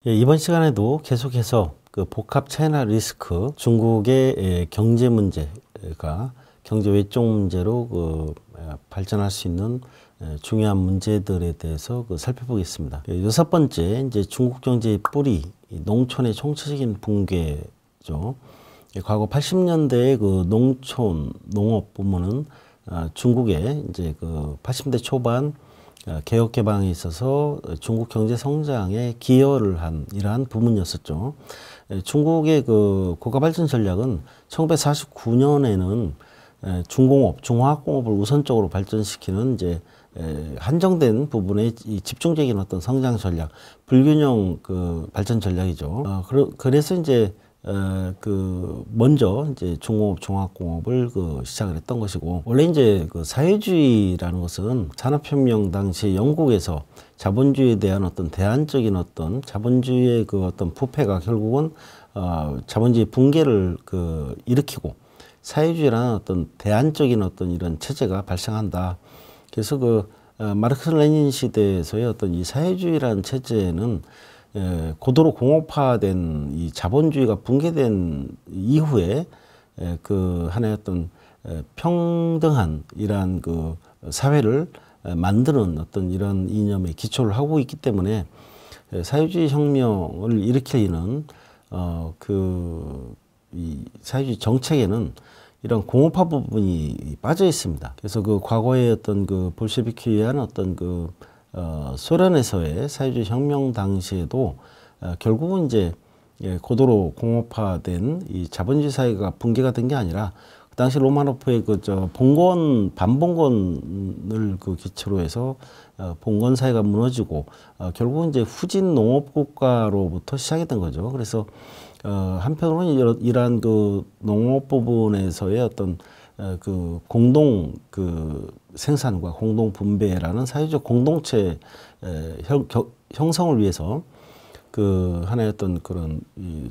예, 이번 시간에도 계속해서 그 복합 차이나 리스크, 중국의 경제 문제가 경제 외적 문제로 발전할 수 있는 중요한 문제들에 대해서 살펴보겠습니다. 여섯 번째, 이제 중국 경제의 뿌리, 농촌의 총체적인 붕괴죠. 과거 80년대의 그 농촌, 농업 부문은 중국의 이제 그 80년대 초반 개혁 개방에 있어서 중국 경제 성장에 기여를 한 이러한 부분이었었죠. 중국의 그 국가 발전 전략은 1949년에는 중공업, 중화학공업을 우선적으로 발전시키는 이제 한정된 부분에 이 집중적인 어떤 성장 전략, 불균형 그 발전 전략이죠. 그래서 이제 먼저 이제 중공업, 종합공업을 시작을 했던 것이고, 원래 이제 사회주의라는 것은 산업혁명 당시 영국에서 자본주의에 대한 어떤 대안적인 어떤 자본주의의 어떤 부패가 결국은 자본주의 붕괴를 일으키고 사회주의라는 어떤 대안적인 어떤 이런 체제가 발생한다. 그래서 마르크스 레닌 시대에서의 어떤 이 사회주의라는 체제는 고도로 공업화된 이 자본주의가 붕괴된 이후에 하나의 어떤 평등한 이러한 사회를 만드는 어떤 이런 이념에 기초를 하고 있기 때문에 사회주의 혁명을 일으키는 이 사회주의 정책에는 이런 공업화 부분이 빠져 있습니다. 그래서 과거의 어떤 볼셰비키에 의한 어떤 소련에서의 사회주의 혁명 당시에도 결국은 이제 고도로 공업화된 이 자본주의 사회가 붕괴가 된 게 아니라 그 당시 로마노프의 반봉건을 기초로 해서 봉건 사회가 무너지고 결국은 이제 후진 농업 국가로부터 시작이 된 거죠. 그래서 한편으로는 이러한 농업 부분에서의 어떤 공동 생산과 공동 분배라는 사회적 공동체 형성을 위해서 하나의 어떤 그런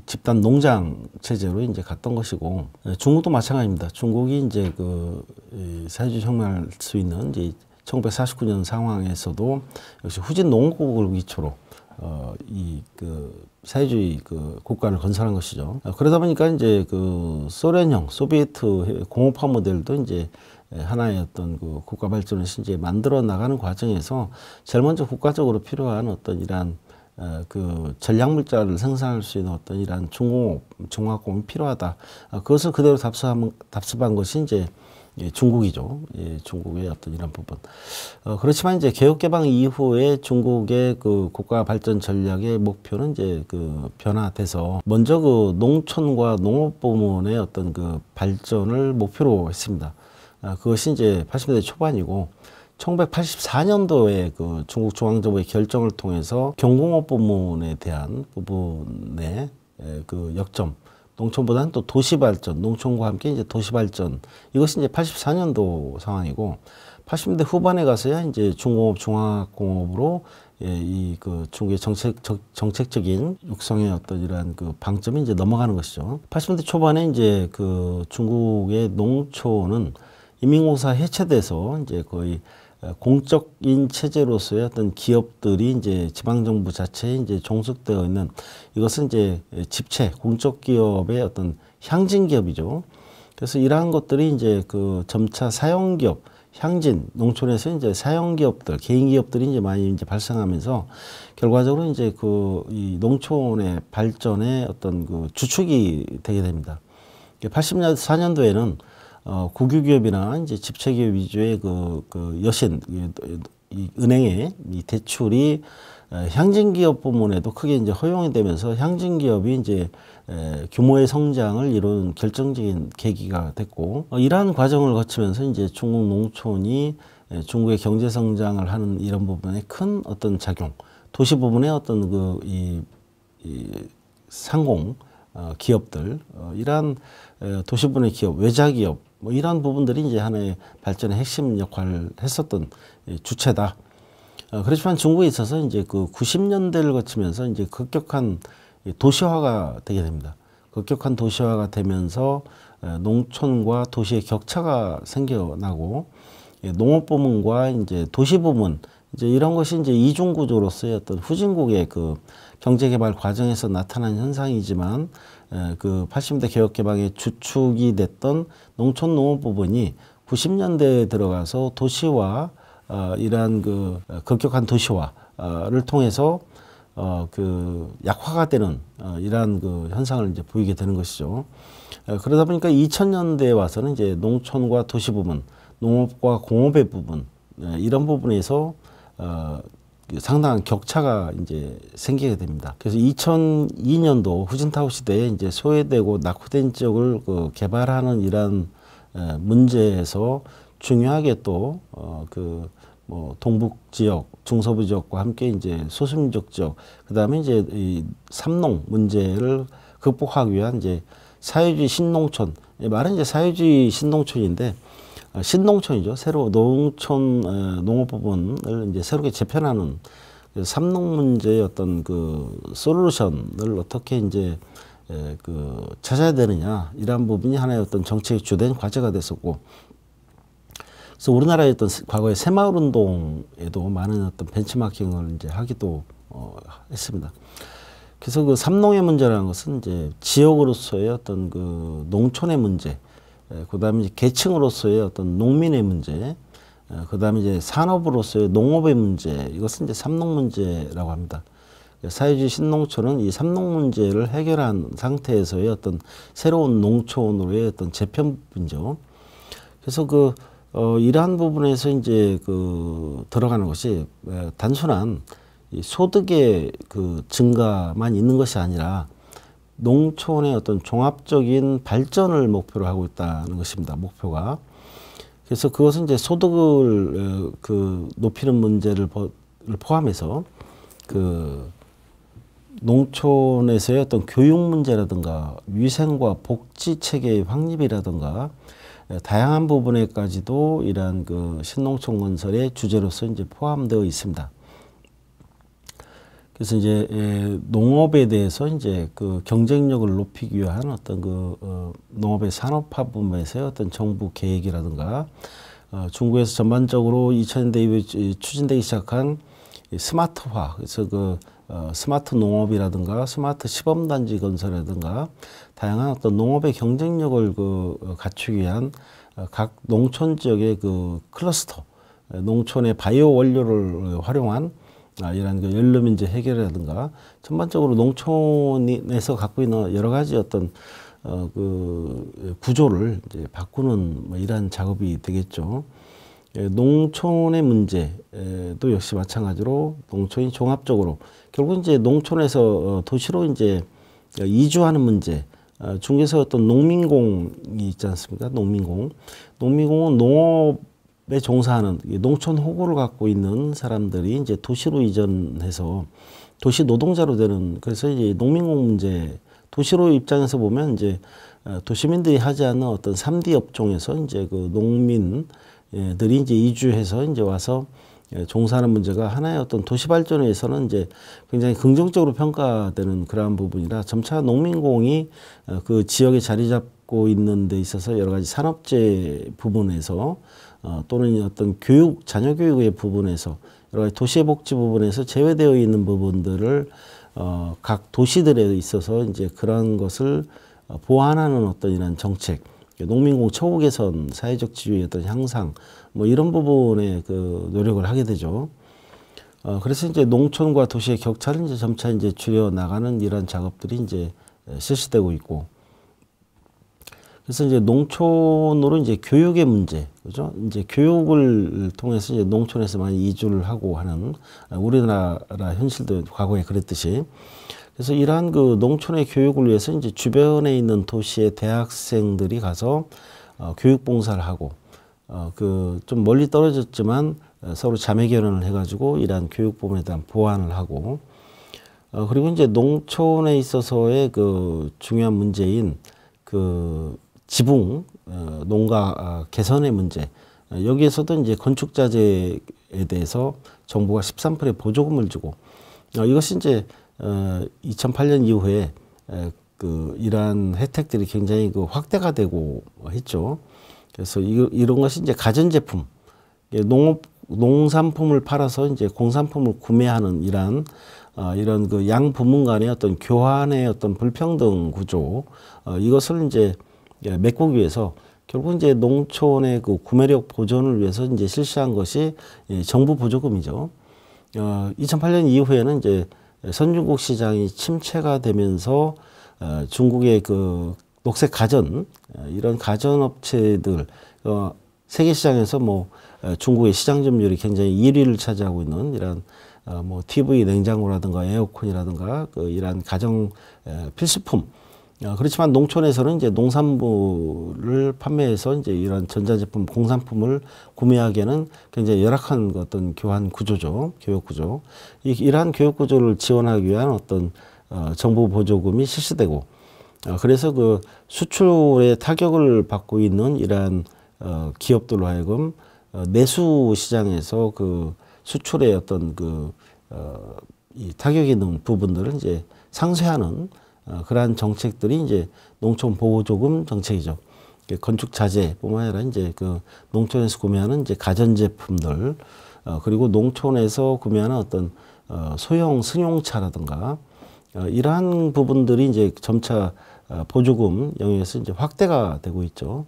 집단 농장 체제로 이제 갔던 것이고, 중국도 마찬가지입니다. 중국이 이제 사회주의 혁명할 수 있는 이제 1949년 상황에서도 역시 후진 농업국을 기초로 사회주의 국가를 건설한 것이죠. 그러다 보니까 이제 소련형 소비에트 공업화 모델도 이제 하나의 어떤 국가 발전을 이제 만들어 나가는 과정에서 제일 먼저 국가적으로 필요한 어떤 이러한 전략 물자를 생산할 수 있는 어떤 이러한 중공업, 중화공업이 필요하다. 그것을 그대로 답습한 것이 이제 중국이죠. 중국의 어떤 이런 부분. 그렇지만 이제 개혁 개방 이후에 중국의 국가 발전 전략의 목표는 이제 변화돼서 먼저 농촌과 농업 부문의 어떤 발전을 목표로 했습니다. 그것이 이제 80년대 초반이고, 1984년도에 중국 중앙정부의 결정을 통해서 경공업 부문에 대한 부분의 역점, 농촌보다는 또 도시발전, 농촌과 함께 이제 도시발전, 이것이 이제 84년도 상황이고, 80년대 후반에 가서야 이제 중공업, 중화공업으로 중국의 정책적인 육성의 어떤 이러한 방점이 이제 넘어가는 것이죠. 80년대 초반에 이제 중국의 농촌은 인민공사 해체돼서 이제 거의 공적인 체제로서의 어떤 기업들이 이제 지방정부 자체에 이제 종속되어 있는, 이것은 이제 집체, 공적 기업의 어떤 향진 기업이죠. 그래서 이러한 것들이 이제 점차 사용기업, 향진, 농촌에서 이제 사용기업들, 개인 기업들이 이제 많이 이제 발생하면서 결과적으로 이제 이 농촌의 발전의 어떤 주축이 되게 됩니다. 84년도에는 국유기업이나 이제 집체기업 위주의 여신, 이 은행의 이 대출이 향진기업 부문에도 크게 이제 허용이 되면서 향진기업이 이제 규모의 성장을 이룬 결정적인 계기가 됐고, 이러한 과정을 거치면서 이제 중국 농촌이 중국의 경제 성장을 하는 이런 부분에 큰 어떤 작용, 도시 부분의 어떤 상공 기업들, 이러한 도시부분의 기업, 외자기업, 이러한 부분들이 이제 하나의 발전의 핵심 역할을 했었던 주체다. 그렇지만 중국에 있어서 이제 90년대를 거치면서 이제 급격한 도시화가 되게 됩니다. 급격한 도시화가 되면서 농촌과 도시의 격차가 생겨나고, 농업 부문과 이제 도시 부문, 이제 이런 것이 이제 이중 구조로서의 어떤 후진국의 그 경제개발 과정에서 나타난 현상이지만 그 80년대 개혁개방의 주축이 됐던 농촌 농업 부분이 90년대에 들어가서 도시화 이러한 그 급격한 도시화를 통해서 그 약화가 되는 이러한 그 현상을 이제 보이게 되는 것이죠. 그러다 보니까 2000년대에 와서는 이제 농촌과 도시 부분, 농업과 공업의 부분 이런 부분에서 상당한 격차가 이제 생기게 됩니다. 그래서 2002년도 후진타오 시대에 이제 소외되고 낙후된 지역을 그 개발하는 이러한 문제에서 중요하게 또 뭐 동북 지역, 중서부 지역과 함께 이제 소수민족 지역, 그 다음에 이제 이 삼농 문제를 극복하기 위한 이제 사회주의 신농촌, 말은 이제 사회주의 신농촌인데 신농촌이죠. 새로 농촌 농업 부분을 이제 새롭게 재편하는 삼농 문제의 어떤 그 솔루션을 어떻게 이제 그 찾아야 되느냐 이러한 부분이 하나의 어떤 정책의 주된 과제가 됐었고. 그래서 우리나라의 어떤 과거의 새마을 운동에도 많은 어떤 벤치마킹을 이제 하기도 했습니다. 그래서 그 삼농의 문제라는 것은 이제 지역으로서의 어떤 그 농촌의 문제, 그 다음에 이제 계층으로서의 어떤 농민의 문제, 그 다음에 이제 산업으로서의 농업의 문제, 이것은 이제 삼농 문제라고 합니다. 사회주의 신농촌은 이 삼농 문제를 해결한 상태에서의 어떤 새로운 농촌으로의 어떤 재편분이죠. 그래서 이러한 부분에서 이제 들어가는 것이 단순한 이 소득의 그 증가만 있는 것이 아니라 농촌의 어떤 종합적인 발전을 목표로 하고 있다는 것입니다. 목표가. 그래서 그것은 이제 소득을 높이는 문제를 포함해서 농촌에서의 어떤 교육 문제라든가 위생과 복지 체계의 확립이라든가 다양한 부분에까지도 이러한 신농촌 건설의 주제로서 이제 포함되어 있습니다. 그래서 이제 농업에 대해서 이제 경쟁력을 높이기 위한 어떤 농업의 산업화 부분에서의 어떤 정부 계획이라든가 중국에서 전반적으로 2000년대 이후에 추진되기 시작한 스마트화, 그래서 스마트 농업이라든가 스마트 시범단지 건설이라든가 다양한 어떤 농업의 경쟁력을 갖추기 위한 각 농촌 지역의 클러스터, 농촌의 바이오 원료를 활용한 이런 연료 문제 해결이라든가 전반적으로 농촌에서 갖고 있는 여러 가지 어떤 구조를 이제 바꾸는 이러한 작업이 되겠죠. 농촌의 문제도 역시 마찬가지로 농촌이 종합적으로 결국 이제 농촌에서 도시로 이제 이주하는 문제, 중국에서 어떤 농민공이 있지 않습니까? 농민공은 농업에 종사하는 농촌 호구를 갖고 있는 사람들이 이제 도시로 이전해서 도시 노동자로 되는, 그래서 이제 농민공 문제, 도시로 입장에서 보면 이제 도시민들이 하지 않는 어떤 3D 업종에서 이제 농민들이 이제 이주해서 이제 와서 종사하는 문제가 하나의 어떤 도시 발전에 의해서는 이제 굉장히 긍정적으로 평가되는 그러한 부분이라 점차 농민공이 그 지역에 자리 잡고 있는 데 있어서 여러 가지 산업재 부분에서 또는 어떤 교육, 자녀 교육의 부분에서 여러 가지 도시의 복지 부분에서 제외되어 있는 부분들을 각 도시들에 있어서 이제 그런 것을 보완하는 어떤 이런 정책, 농민공 처우 개선, 사회적 지위의 어떤 향상, 뭐 이런 부분에 노력을 하게 되죠. 그래서 이제 농촌과 도시의 격차를 이제 점차 이제 줄여 나가는 이런 작업들이 이제 실시되고 있고, 그래서 이제 농촌으로 이제 교육의 문제, 그죠? 이제 교육을 통해서 이제 농촌에서 많이 이주를 하고 하는 우리나라 현실도 과거에 그랬듯이, 그래서 이러한 농촌의 교육을 위해서 이제 주변에 있는 도시의 대학생들이 가서 교육 봉사를 하고, 좀 멀리 떨어졌지만 서로 자매 결연을 해가지고 이러한 교육 부분에 대한 보완을 하고, 그리고 이제 농촌에 있어서의 중요한 문제인 지붕, 농가 개선의 문제, 여기에서도 이제 건축자재에 대해서 정부가 13%의 보조금을 주고, 이것이 이제 2008년 이후에 이러한 혜택들이 굉장히 확대가 되고 했죠. 그래서 이런 것이 이제 가전제품, 농업 농산품을 팔아서 이제 공산품을 구매하는 이런 그 양 부문 간의 어떤 교환의 어떤 불평등 구조, 이것을 이제 메꾸기 위해서 결국 이제 농촌의 그 구매력 보존을 위해서 이제 실시한 것이 정부 보조금이죠. 2008년 이후에는 이제 선진국 시장이 침체가 되면서 중국의 그 녹색 가전, 이런 가전업체들, 세계 시장에서 뭐 중국의 시장 점유율이 굉장히 1위를 차지하고 있는 이런 뭐 TV, 냉장고라든가 에어컨이라든가 이러한 가정 필수품. 그렇지만 농촌에서는 이제 농산물을 판매해서 이제 이런 전자제품, 공산품을 구매하기에는 굉장히 열악한 어떤 교환 구조죠. 교육 구조. 이러한 교육 구조를 지원하기 위한 어떤 정부 보조금이 실시되고, 그래서 그 수출에 타격을 받고 있는 이러한 기업들로 하여금 내수 시장에서 그 수출의 어떤 이 타격이 있는 부분들을 이제 상쇄하는 그러한 정책들이 이제 농촌 보조금 정책이죠. 건축 자재뿐만 아니라 이제 그 농촌에서 구매하는 이제 가전제품들, 그리고 농촌에서 구매하는 어떤 소형 승용차라든가 이러한 부분들이 이제 점차 보조금 영역에서 이제 확대가 되고 있죠.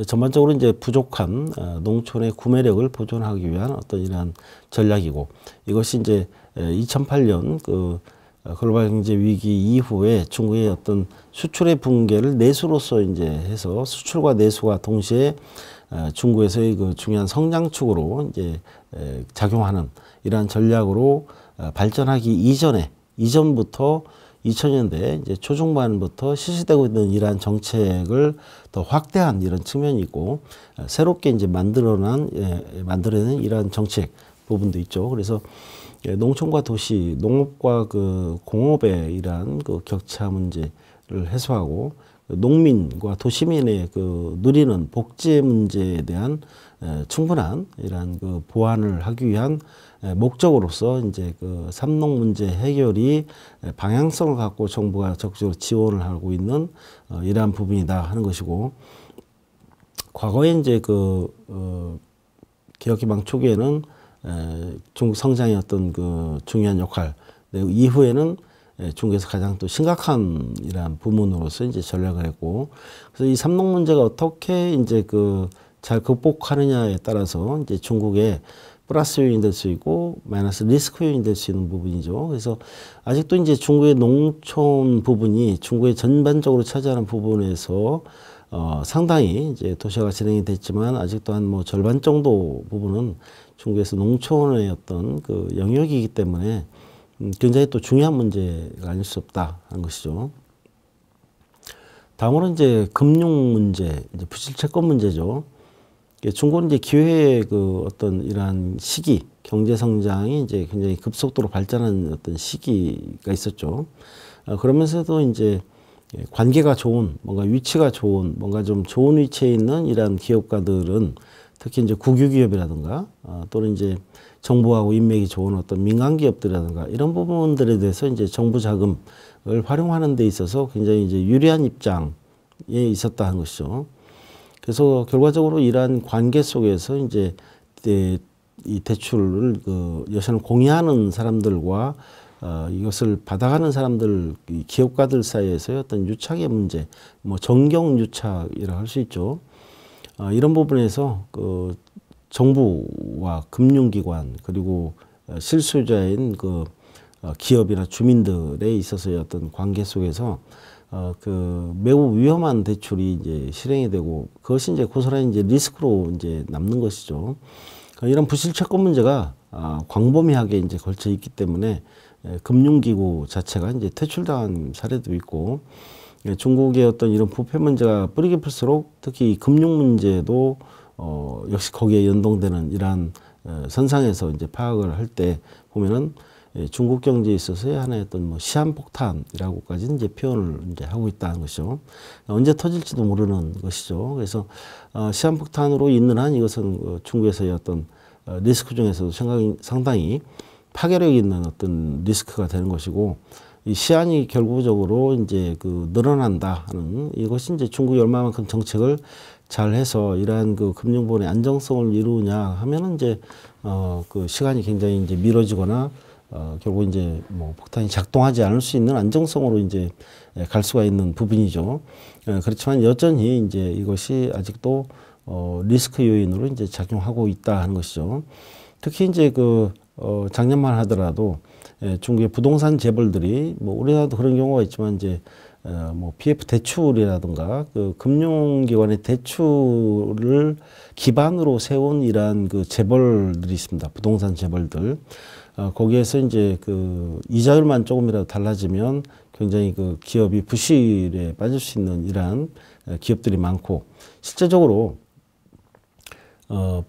전반적으로 이제 부족한 농촌의 구매력을 보존하기 위한 어떤 이러한 전략이고, 이것이 이제 2008년 그 글로벌 경제 위기 이후에 중국의 어떤 수출의 붕괴를 내수로서 이제 해서 수출과 내수가 동시에 중국에서의 그 중요한 성장축으로 이제 작용하는 이러한 전략으로 발전하기 이전부터 2000년대 이제 초중반부터 실시되고 있는 이러한 정책을 더 확대한 이런 측면이 있고, 새롭게 이제 만들어낸 이러한 정책 부분도 있죠. 그래서 농촌과 도시, 농업과 그 공업의 이러한 그 격차 문제를 해소하고, 농민과 도시민의 그 누리는 복지 문제에 대한 충분한 이러한 그 보완을 하기 위한 목적으로서 이제 그 삼농 문제 해결이 방향성을 갖고 정부가 적극적으로 지원을 하고 있는 이러한 부분이다 하는 것이고, 과거에 이제 개혁개방 초기에는 중국 성장의 어떤 그 중요한 역할, 이후에는 중국에서 가장 또 심각한 이러한 부문으로서 이제 전략을 했고, 그래서 이 삼농 문제가 어떻게 이제 잘 극복하느냐에 따라서 이제 중국의 플러스 요인이 될 수 있고 마이너스 리스크 요인이 될 수 있는 부분이죠. 그래서 아직도 이제 중국의 농촌 부분이 중국의 전반적으로 차지하는 부분에서 상당히 이제 도시화가 진행이 됐지만, 아직도 한 뭐 절반 정도 부분은 중국에서 농촌의 어떤 그 영역이기 때문에 굉장히 또 중요한 문제가 아닐 수 없다 하는 것이죠. 다음으로 이제 금융 문제, 이제 부실 채권 문제죠. 중국은 이제 기회의 어떤 이러한 시기, 경제 성장이 이제 굉장히 급속도로 발전한 어떤 시기가 있었죠. 그러면서도 이제 관계가 좋은, 뭔가 위치가 좋은, 뭔가 좀 좋은 위치에 있는 이러한 기업가들은 특히 이제 국유기업이라든가 또는 이제 정부하고 인맥이 좋은 어떤 민간 기업들이라든가 이런 부분들에 대해서 이제 정부 자금을 활용하는 데 있어서 굉장히 이제 유리한 입장에 있었다 하는 것이죠. 그래서 결과적으로 이러한 관계 속에서 이제 이 대출을 여신을 공유하는 사람들과 이것을 받아가는 사람들, 기업가들 사이에서의 어떤 유착의 문제, 뭐 정경 유착이라 할 수 있죠. 이런 부분에서 정부와 금융기관 그리고 실수요자인 기업이나 주민들에 있어서의 어떤 관계 속에서 매우 위험한 대출이 이제 실행이 되고, 그것이 이제 고스란히 이제 리스크로 이제 남는 것이죠. 이런 부실 채권 문제가 광범위하게 이제 걸쳐 있기 때문에 금융기구 자체가 이제 퇴출당한 사례도 있고, 중국의 어떤 이런 부패 문제가 뿌리 깊을수록 특히 금융 문제도 역시 거기에 연동되는 이러한 선상에서 이제 파악을 할 때 보면은 중국 경제에 있어서의 하나의 어떤 뭐 시한폭탄이라고까지 이제 표현을 이제 하고 있다는 것이죠. 언제 터질지도 모르는 것이죠. 그래서 시한폭탄으로 있는 한 이것은 중국에서의 어떤 리스크 중에서도 상당히 파괴력 있는 어떤 리스크가 되는 것이고, 이 시한이 결국적으로 이제 늘어난다 하는 이것이 이제 중국이 얼마만큼 정책을 잘해서 이러한 그 금융부문의 안정성을 이루냐 하면은 이제 그 시간이 굉장히 이제 미뤄지거나 결국 이제 뭐 폭탄이 작동하지 않을 수 있는 안정성으로 이제 갈 수가 있는 부분이죠. 그렇지만 여전히 이제 이것이 아직도 리스크 요인으로 이제 작용하고 있다 하는 것이죠. 특히 이제 작년만 하더라도 중국의 부동산 재벌들이 뭐 우리나라도 그런 경우가 있지만 이제 뭐 PF 대출이라든가 그 금융기관의 대출을 기반으로 세운 이러한 그 재벌들이 있습니다. 부동산 재벌들. 거기에서 이제 그 이자율만 조금이라도 달라지면 굉장히 그 기업이 부실에 빠질 수 있는 이러한 기업들이 많고, 실제적으로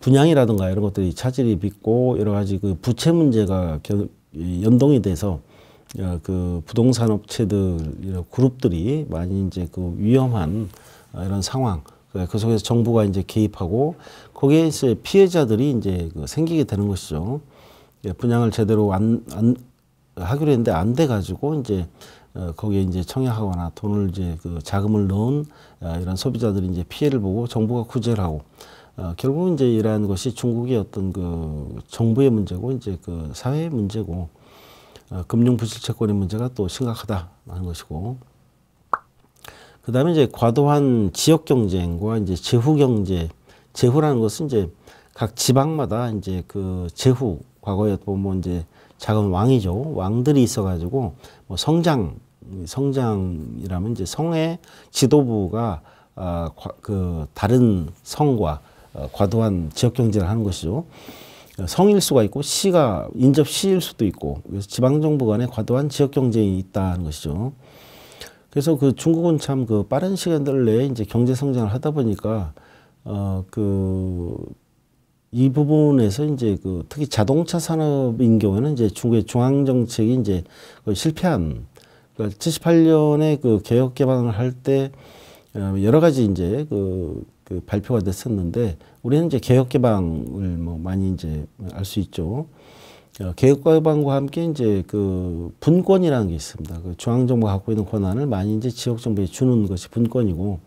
분양이라든가 이런 것들이 차질이 빚고 여러 가지 그 부채 문제가 연동이 돼서 그 부동산 업체들 이런 그룹들이 많이 이제 그 위험한 이런 상황, 그 속에서 정부가 이제 개입하고 거기에 이제 피해자들이 이제 생기게 되는 것이죠. 분양을 제대로 하기로 했는데 안 돼 가지고 이제 거기에 이제 청약하거나 돈을 이제 그 자금을 넣은 이런 소비자들이 이제 피해를 보고 정부가 구제를 하고, 결국 이제 이러한 것이 중국의 어떤 그 정부의 문제고 이제 그 사회의 문제고, 금융 부실 채권의 문제가 또 심각하다 하는 것이고, 그 다음에 이제 과도한 지역 경쟁과 이제 제후 경제, 제후라는 것은 이제 각 지방마다 이제 그 제후, 과거에 보면 이제 작은 왕이죠. 왕들이 있어가지고 뭐 성장이라면 이제 성의 지도부가 그 다른 성과 과도한 지역 경쟁을 하는 것이죠. 성일 수가 있고 시가 인접시일 수도 있고, 그래서 지방정부 간에 과도한 지역 경쟁이 있다는 것이죠. 그래서 그 중국은 참 그 빠른 시간들 내에 이제 경제 성장을 하다 보니까 이 부분에서 이제 그 특히 자동차 산업인 경우에는 이제 중국의 중앙 정책이 이제 실패한, 그러니까 78년에 그 개혁 개방을 할 때 여러 가지 이제 그 발표가 됐었는데, 우리는 이제 개혁 개방을 뭐 많이 이제 알 수 있죠. 개혁 개방과 함께 이제 그 분권이라는 게 있습니다. 그 중앙 정부가 갖고 있는 권한을 많이 이제 지역 정부에 주는 것이 분권이고,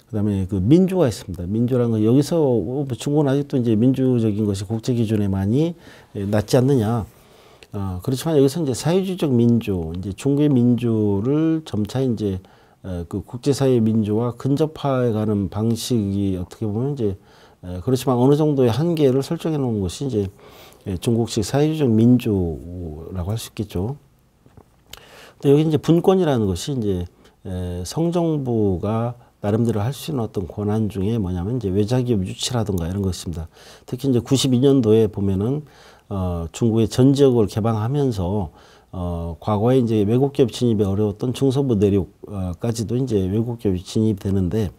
그다음에 그 민주가 있습니다. 민주라는 거, 여기서 중국은 아직도 이제 민주적인 것이 국제 기준에 많이 낮지 않느냐. 그렇지만 여기서 이제 사회주의적 민주, 이제 중국의 민주를 점차 이제 그 국제사회 민주와 근접화해가는 방식이 어떻게 보면 이제 그렇지만 어느 정도의 한계를 설정해 놓은 것이 이제 중국식 사회주의적 민주라고 할 수 있겠죠. 근데 여기 이제 분권이라는 것이 이제 성정부가 나름대로 할 수 있는 어떤 권한 중에 뭐냐면 이제 외자기업 유치라든가 이런 것입니다. 특히 이제 92년도에 보면은 중국의 전 지역을 개방하면서 과거에 이제 외국 기업 진입이 어려웠던 중서부 내륙까지도 이제 외국 기업이 진입되는데,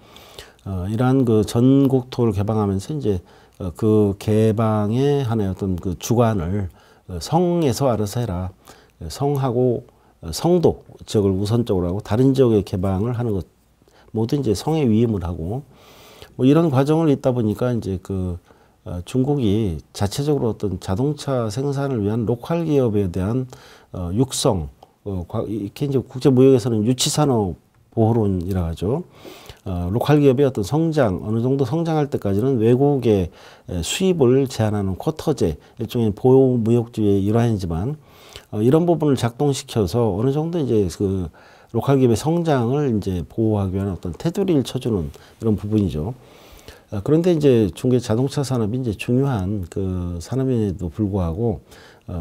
이러한 그 전국토를 개방하면서 이제 그 개방의 하나의 어떤 그 주관을 성에서 알아서 해라. 성하고 성도 지역을 우선적으로 하고 다른 지역의 개방을 하는 것 모두 이제 성에 위임을 하고, 뭐 이런 과정을 있다 보니까 이제 중국이 자체적으로 어떤 자동차 생산을 위한 로컬 기업에 대한 육성, 이렇게 이제 국제 무역에서는 유치산업 보호론이라 하죠. 로컬 기업의 어떤 성장, 어느 정도 성장할 때까지는 외국의 수입을 제한하는 쿼터제, 일종의 보호무역주의의 일환이지만, 이런 부분을 작동시켜서 어느 정도 이제 그 로컬 기업의 성장을 이제 보호하기 위한 어떤 테두리를 쳐주는 이런 부분이죠. 그런데 이제 중국의 자동차 산업이 이제 중요한 그 산업임에도 불구하고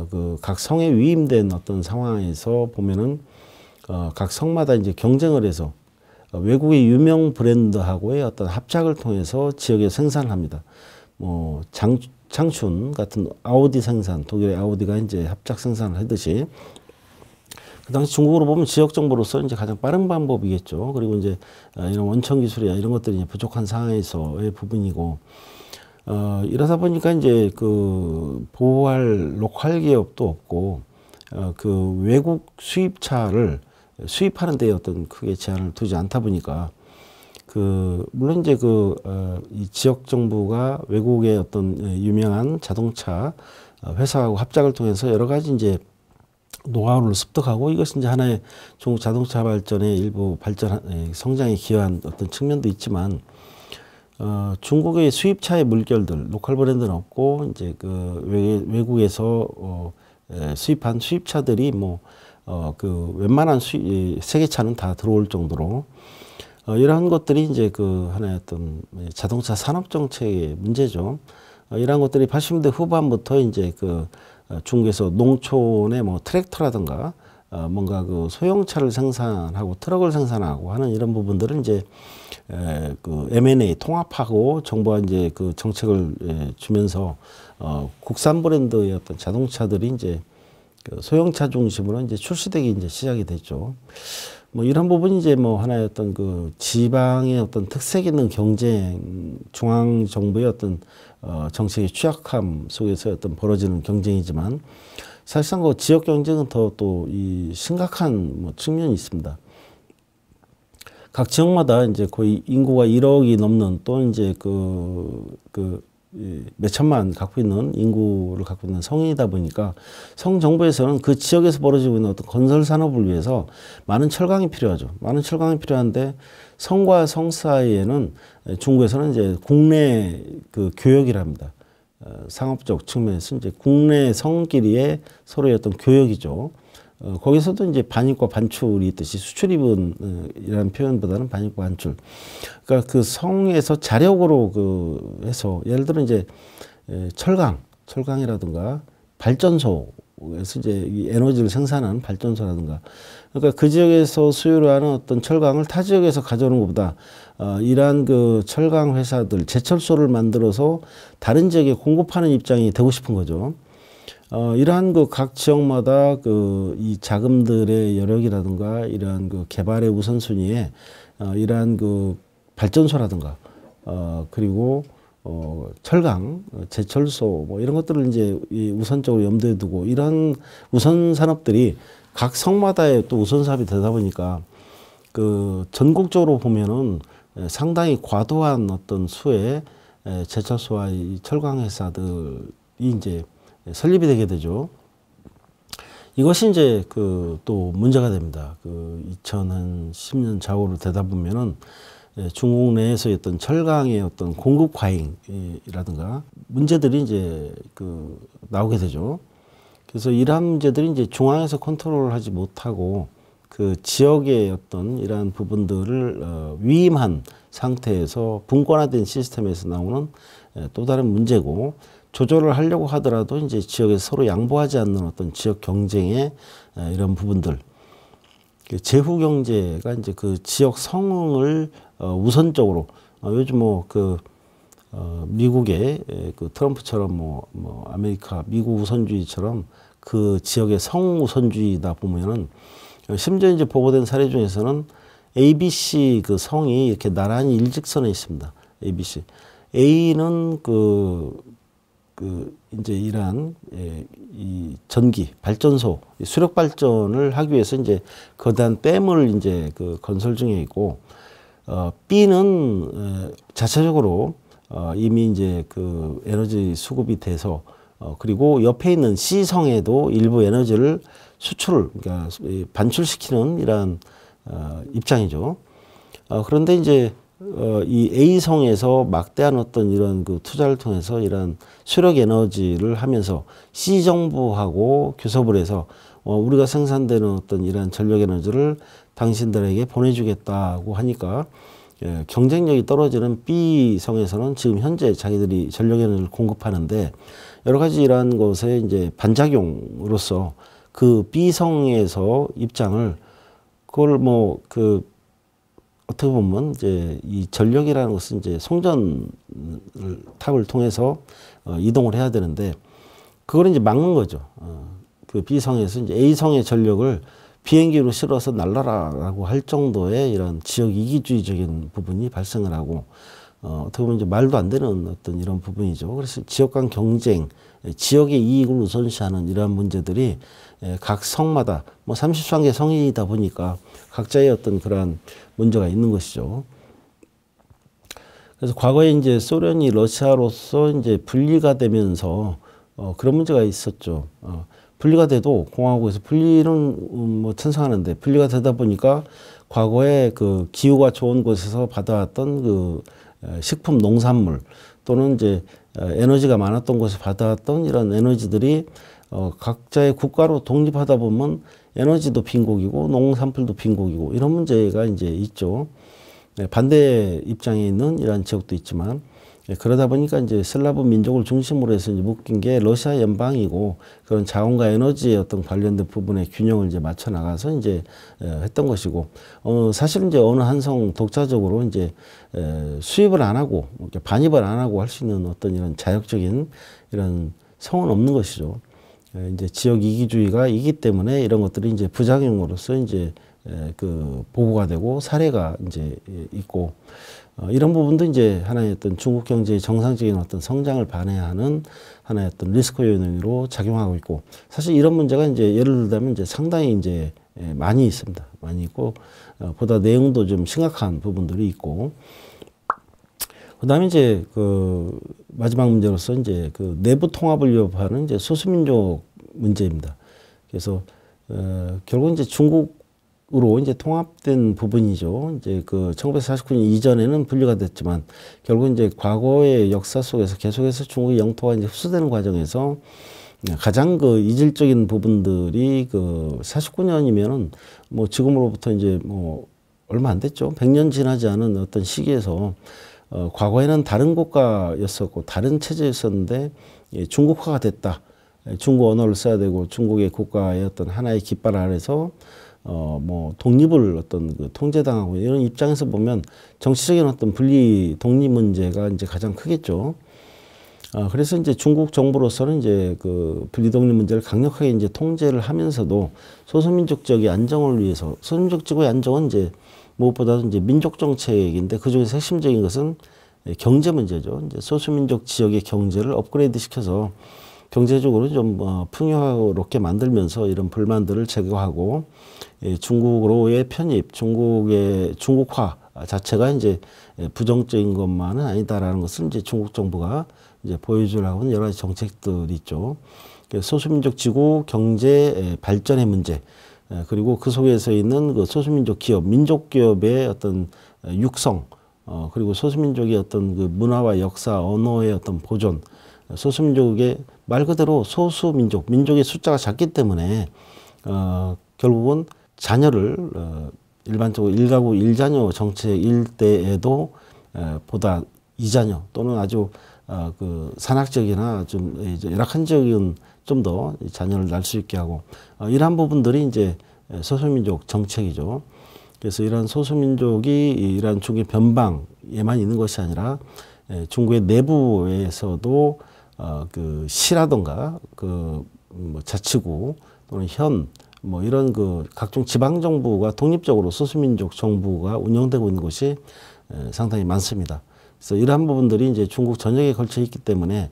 그 각 성에 위임된 어떤 상황에서 보면은 각 성마다 이제 경쟁을 해서 외국의 유명 브랜드하고의 어떤 합작을 통해서 지역에 생산을 합니다. 뭐 장춘 같은 아우디 생산, 독일의 아우디가 이제 합작 생산을 하듯이, 그 당시 중국으로 보면 지역 정부로서 이제 가장 빠른 방법이겠죠. 그리고 이제 이런 원천 기술이나 이런 것들이 이제 부족한 상황에서의 부분이고, 이러다 보니까 이제 그 보호할 로컬 기업도 없고, 그 외국 수입차를 수입하는 데 어떤 크게 제한을 두지 않다 보니까, 물론 이제 이 지역 정부가 외국의 어떤 유명한 자동차 회사하고 합작을 통해서 여러 가지 이제 노하우를 습득하고, 이것이 이제 하나의 중국 자동차 발전의 일부 성장에 기여한 어떤 측면도 있지만, 중국의 수입차의 물결들, 로컬 브랜드는 없고, 이제 외국에서, 수입한 수입차들이 웬만한 세계차는 다 들어올 정도로, 이러한 것들이 이제 하나의 어떤 자동차 산업 정책의 문제죠. 이러한 것들이 80년대 후반부터 이제 중국에서 농촌의 트랙터라든가, 뭔가 소형차를 생산하고 트럭을 생산하고 하는 이런 부분들을 이제 M&A 통합하고 정부가 이제 정책을 주면서 국산 브랜드의 어떤 자동차들이 이제 소형차 중심으로 이제 출시되기 이제 시작이 됐죠. 이런 부분이 이제 하나의 어떤 지방의 어떤 특색 있는 경쟁, 중앙 정부의 어떤 정책의 취약함 속에서 어떤 벌어지는 경쟁이지만 사실상 지역 경쟁은 더 또 심각한 측면이 있습니다. 각 지역마다 이제 거의 인구가 1억이 넘는 또 이제 몇 천만 갖고 있는 인구를 갖고 있는 성이다 보니까 성 정부에서는 그 지역에서 벌어지고 있는 어떤 건설 산업을 위해서 많은 철강이 필요하죠. 많은 철강이 필요한데 성과 성 사이에는 중국에서는 이제 국내 교역이랍니다. 상업적 측면에서 이제 국내 성끼리의 서로의 어떤 교역이죠. 거기서도 이제 반입과 반출이 있듯이 수출입은이라는 표현보다는 반입과 반출. 그러니까 성에서 자력으로 해서 예를 들어 이제 철강이라든가 발전소에서 이제 이 에너지를 생산하는 발전소라든가 그러니까 그 지역에서 수요를 하는 어떤 철강을 타 지역에서 가져오는 것보다 이러한 철강 회사들 제철소를 만들어서 다른 지역에 공급하는 입장이 되고 싶은 거죠. 이러한 각 지역마다 이 자금들의 여력이라든가 이러한 개발의 우선순위에 이러한 발전소라든가 그리고 철강, 제철소 이런 것들을 이제 우선적으로 염두에 두고 이런 우선 산업들이 각 성마다의 또 우선 사업이 되다 보니까 전국적으로 보면은 상당히 과도한 어떤 수의 제철소와 이 철강 회사들이 이제 설립이 되게 되죠. 이것이 이제 또 문제가 됩니다. 2010년 좌우로 되다 보면은 중국 내에서의 어떤 철강의 어떤 공급 과잉이라든가 문제들이 이제 나오게 되죠. 그래서 이러한 문제들이 이제 중앙에서 컨트롤을 하지 못하고 지역의 어떤 이러한 부분들을 위임한 상태에서 분권화된 시스템에서 나오는 또 다른 문제고 조절을 하려고 하더라도 이제 지역에서 서로 양보하지 않는 어떤 지역 경쟁의 이런 부분들. 제후 경제가 이제 지역 성을 우선적으로 요즘 미국의 트럼프처럼 아메리카 미국 우선주의처럼 그 지역의 성 우선주의다 보면은 심지어 이제 보고된 사례 중에서는 ABC 성이 이렇게 나란히 일직선에 있습니다. ABC. A는 이제 이러한 이 전기 발전소 수력 발전을 하기 위해서 이제 거대한 댐을 이제 건설 중에 있고 B는 자체적으로 이미 이제 에너지 수급이 돼서 그리고 옆에 있는 C성에도 일부 에너지를 그러니까 반출시키는 이러한 입장이죠. 그런데 이제 이 A성에서 막대한 어떤 이런 투자를 통해서 이런 수력 에너지를 하면서 C정부하고 교섭을 해서 우리가 생산되는 어떤 이런 전력 에너지를 당신들에게 보내주겠다고 하니까 경쟁력이 떨어지는 B성에서는 지금 현재 자기들이 전력 에너지를 공급하는데 여러 가지 이러한 것에 이제 반작용으로서 B성에서 입장을 그걸 어떻게 보면 이제 이 전력이라는 것은 이제 송전탑을 통해서 이동을 해야 되는데 그걸 이제 막는 거죠. B성에서 이제 A성의 전력을 비행기로 실어서 날라라라고 할 정도의 이런 지역 이기주의적인 부분이 발생을 하고 어떻게 보면 이제 말도 안 되는 어떤 이런 부분이죠. 그래서 지역 간 경쟁, 지역의 이익을 우선시하는 이러한 문제들이 각 성마다 33개 성이다 보니까 각자의 어떤 그러한 문제가 있는 것이죠. 그래서 과거에 이제 소련이 러시아로서 이제 분리가 되면서 그런 문제가 있었죠. 분리가 돼도 공화국에서 분리는 찬성하는데 분리가 되다 보니까 과거에 기후가 좋은 곳에서 받아왔던 식품, 농산물 또는 이제 에너지가 많았던 곳에 받아왔던 이런 에너지들이 각자의 국가로 독립하다 보면 에너지도 빈곡이고 농산물도 빈곡이고 이런 문제가 이제 있죠. 반대 입장에 있는 이러한 지역도 있지만 그러다 보니까 이제 슬라브 민족을 중심으로 해서 이제 묶인 게 러시아 연방이고 그런 자원과 에너지의 어떤 관련된 부분의 균형을 이제 맞춰 나가서 이제 했던 것이고 사실은 이제 어느 한성 독자적으로 이제 수입을 안 하고 반입을 안 하고 할 수 있는 어떤 이런 자율적인 이런 성은 없는 것이죠. 이제 지역 이기주의가 있기 때문에 이런 것들이 이제 부작용으로서 이제 그 보고가 되고 사례가 이제 있고 이런 부분도 이제 하나의 어떤 중국 경제의 정상적인 어떤 성장을 반해하는 하나의 어떤 리스크 요인으로 작용하고 있고 사실 이런 문제가 이제 예를 들자면 이제 상당히 이제 많이 있습니다. 많이 있고 보다 내용도 좀 심각한 부분들이 있고 그다음에 이제 그 마지막 문제로서 이제 그 내부 통합을 위협하는 이제 소수민족 문제입니다. 그래서 결국 이제 중국으로 이제 통합된 부분이죠. 이제 그 1949년 이전에는 분리가 됐지만 결국 이제 과거의 역사 속에서 계속해서 중국의 영토가 이제 흡수되는 과정에서 가장 그 이질적인 부분들이 그 49년이면은 뭐 지금으로부터 이제 뭐 얼마 안 됐죠. 100년 지나지 않은 어떤 시기에서 과거에는 다른 국가였었고 다른 체제였었는데 중국화가 됐다. 중국 언어를 써야 되고 중국의 국가의 어떤 하나의 깃발 아래서 뭐 독립을 어떤 그 통제당하고 이런 입장에서 보면 정치적인 어떤 분리 독립 문제가 이제 가장 크겠죠. 그래서 이제 중국 정부로서는 이제 그 분리 독립 문제를 강력하게 이제 통제를 하면서도 소수민족 지역의 안정을 위해서 소수민족 지역의 안정은 이제 무엇보다도 이제 민족 정책인데 그 중에서 핵심적인 것은 경제 문제죠. 이제 소수민족 지역의 경제를 업그레이드 시켜서 경제적으로 좀 풍요롭게 만들면서 이런 불만들을 제거하고 중국으로의 편입, 중국의 중국화 자체가 이제 부정적인 것만은 아니다라는 것을 이제 중국 정부가 이제 보여주려고 하는 여러 가지 정책들이 있죠. 소수민족 지구 경제 발전의 문제. 그리고 그 속에서 있는 그 소수민족 기업, 민족 기업의 어떤 육성, 그리고 소수민족의 어떤 그 문화와 역사, 언어의 어떤 보존, 소수민족의 말 그대로 소수민족, 민족의 숫자가 작기 때문에 결국은 자녀를 일반적으로 일가구 일자녀 정책일 때에도 보다 이자녀 또는 아주 그 산악적이나 좀 열악한 지역은 좀 더 자녀를 낳을 수 있게 하고 이러한 부분들이 이제 소수민족 정책이죠. 그래서 이러한 소수민족이 이러한 중국의 변방에만 있는 것이 아니라 중국의 내부에서도 그 시라던가 그 뭐 자치구 또는 현 뭐 이런 그 각종 지방 정부가 독립적으로 소수민족 정부가 운영되고 있는 곳이 상당히 많습니다. 그래서 이러한 부분들이 이제 중국 전역에 걸쳐 있기 때문에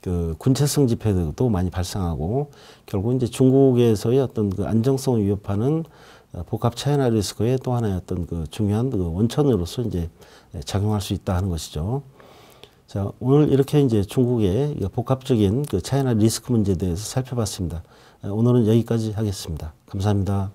그 군체성 집회도 많이 발생하고 결국 이제 중국에서의 어떤 그 안정성을 위협하는 복합 차이나 리스크의 또 하나의 어떤 그 중요한 그 원천으로서 이제 작용할 수 있다 하는 것이죠. 자, 오늘 이렇게 이제 중국의 복합적인 그 차이나 리스크 문제에 대해서 살펴봤습니다. 오늘은 여기까지 하겠습니다. 감사합니다.